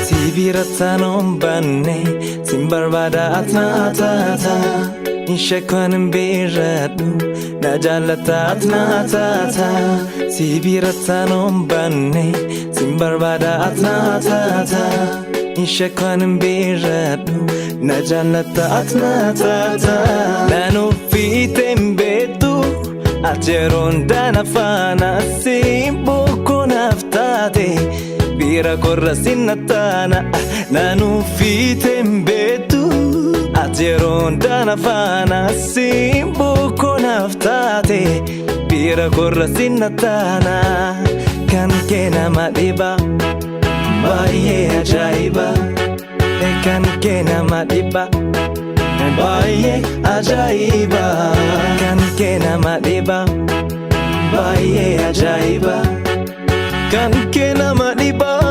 Sibirata non banne Simbarbada atna atata Inshakwan biradu Najalata atna atata Sibirata non banne Simbarbada atna atata Inshakwan biradu Najalata atna atata Nanu fitem betu Ajeron dana fana Simbo konaftate Bira korra sinnatana Nanu fitem betu Ajeron dana fana Simbo konaftate Bira korra sinnatana Kan kena madiba Baye ajaiba Kan kena madiba Baye ajaiba Kan kena madiba Baye ajaiba Kan kena madiba